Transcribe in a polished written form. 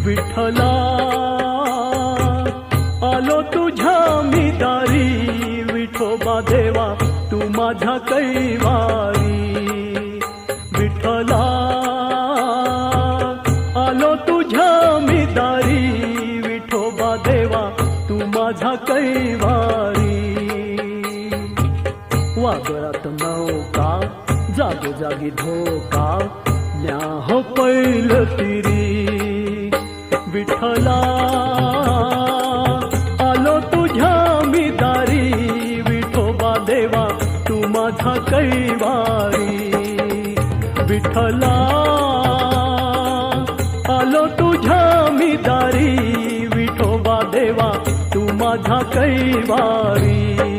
विठ्ठला आलो तुझ्या मी दारी, विठोबा देवा तू माझ्या कैवारी। विठ्ठला आलो तुझ्या मी दारी, विठोबा देवा तू माझ्या कैवारी। वादळात नौका जागोजागी धोका, न्या हो पैल तिरी। विठ्ठला आलो तुझ्या मी दारी, विठोबा देवा तू माझा कैवारी। विठ्ठला आलो तुझ्या मी दारी, विठोबा देवा तू माझा कैवारी।